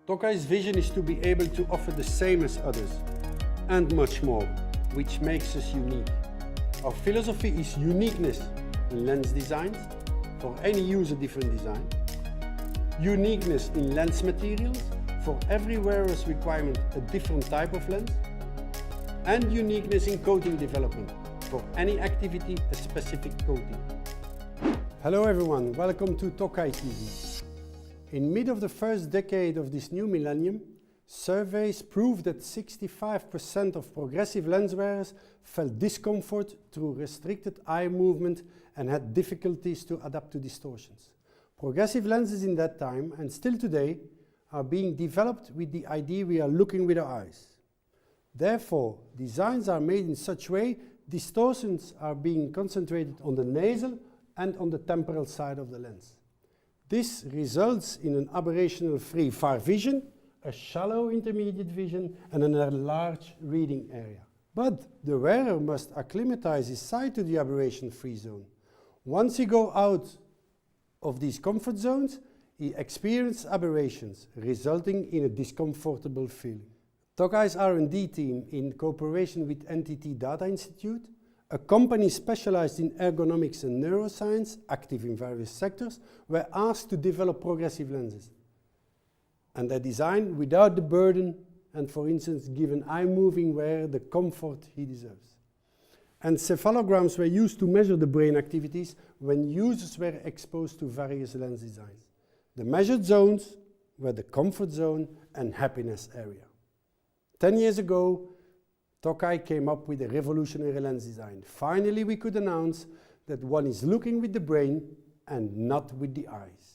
Tokai's vision is to be able to offer the same as others, and much more, which makes us unique. Our philosophy is uniqueness in lens designs, for any user different design, uniqueness in lens materials, for every wearer's requirement a different type of lens, and uniqueness in coating development, for any activity a specific coating. Hello everyone, welcome to Tokai TV. In mid of the first decade of this new millennium, surveys proved that 65% of progressive lens wearers felt discomfort through restricted eye movement and had difficulties to adapt to distortions. Progressive lenses in that time, and still today, are being developed with the idea we are looking with our eyes. Therefore, designs are made in such way distortions are being concentrated on the nasal and on the temporal side of the lens. This results in an aberrational-free far vision, a shallow intermediate vision, and an enlarged reading area. But the wearer must acclimatize his sight to the aberration-free zone. Once he goes out of these comfort zones, he experiences aberrations, resulting in a discomfortable feeling. Tokai's R&D team, in cooperation with NTT Data Institute, a company specialized in ergonomics and neuroscience, active in various sectors, were asked to develop progressive lenses. And they designed without the burden and, for instance, give an eye-moving wearer the comfort he deserves. And cephalograms were used to measure the brain activities when users were exposed to various lens designs. The measured zones were the comfort zone and happiness area. 10 years ago, Tokai came up with a revolutionary lens design. Finally, we could announce that one is looking with the brain and not with the eyes.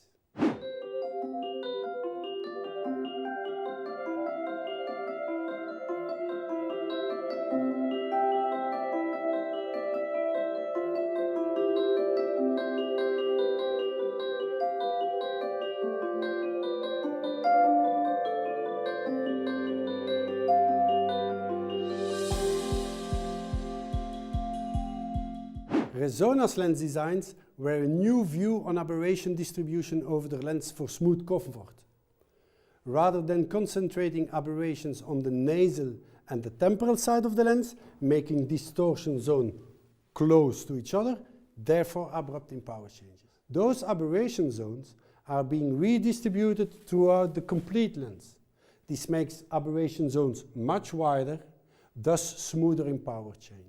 Resona's lens designs were a new view on aberration distribution over the lens for smooth comfort. Rather than concentrating aberrations on the nasal and the temporal side of the lens, making distortion zone close to each other, therefore abrupt in power changes. Those aberration zones are being redistributed throughout the complete lens. This makes aberration zones much wider, thus smoother in power change.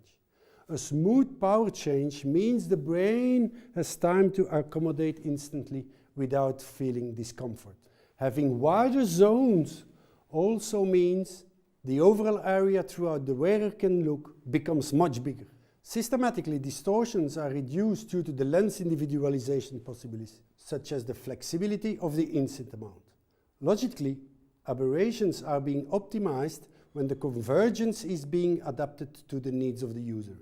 A smooth power change means the brain has time to accommodate instantly without feeling discomfort. Having wider zones also means the overall area throughout the wearer can look becomes much bigger. Systematically, distortions are reduced due to the lens individualization possibilities, such as the flexibility of the inset amount. Logically, aberrations are being optimized when the convergence is being adapted to the needs of the user.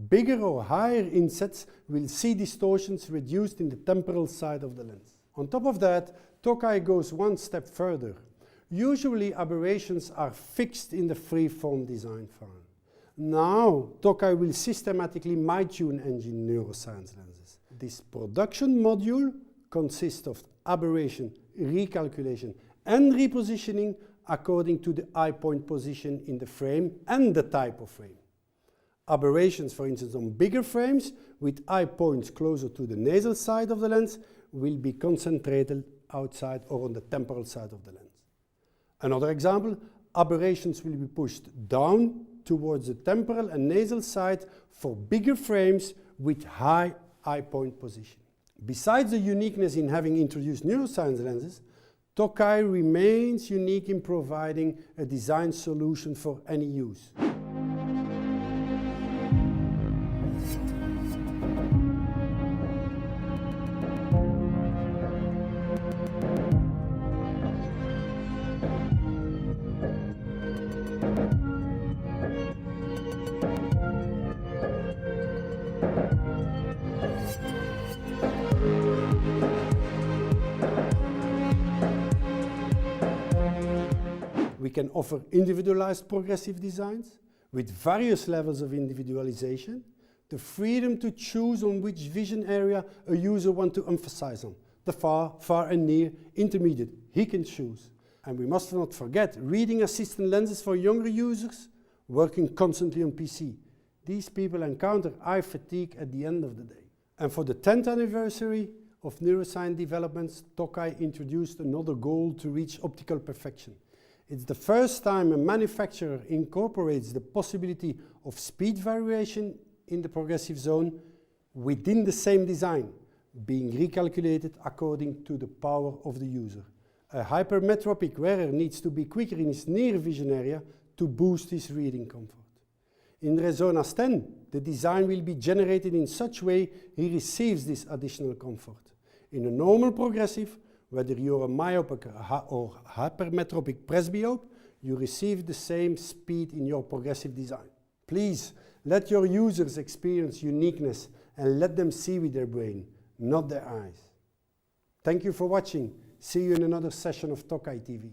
Bigger or higher insets will see distortions reduced in the temporal side of the lens. On top of that, Tokai goes one step further. Usually aberrations are fixed in the free-form design file. Now, Tokai will systematically mi-tune engine neuroscience lenses. This production module consists of aberration, recalculation, and repositioning according to the eye point position in the frame and the type of frame. Aberrations, for instance, on bigger frames with eye points closer to the nasal side of the lens will be concentrated outside or on the temporal side of the lens. Another example, aberrations will be pushed down towards the temporal and nasal side for bigger frames with high eye point position. Besides the uniqueness in having introduced neuroscience lenses, Tokai remains unique in providing a design solution for any use. We can offer individualized progressive designs with various levels of individualization, the freedom to choose on which vision area a user wants to emphasize on, the far and near, intermediate, he can choose. And we must not forget, reading assistant lenses for younger users working constantly on PC. These people encounter eye fatigue at the end of the day. And for the 10th anniversary of neuroscience developments, Tokai introduced another goal to reach optical perfection. It's the first time a manufacturer incorporates the possibility of speed variation in the progressive zone within the same design, being recalculated according to the power of the user. A hypermetropic wearer needs to be quicker in his near vision area to boost his reading comfort. In Resonas 10, the design will be generated in such way he receives this additional comfort. In a normal progressive, whether you're a myopic or hypermetropic presbyope, you receive the same speed in your progressive design. Please, let your users experience uniqueness and let them see with their brain, not their eyes. Thank you for watching. See you in another session of Tokai TV.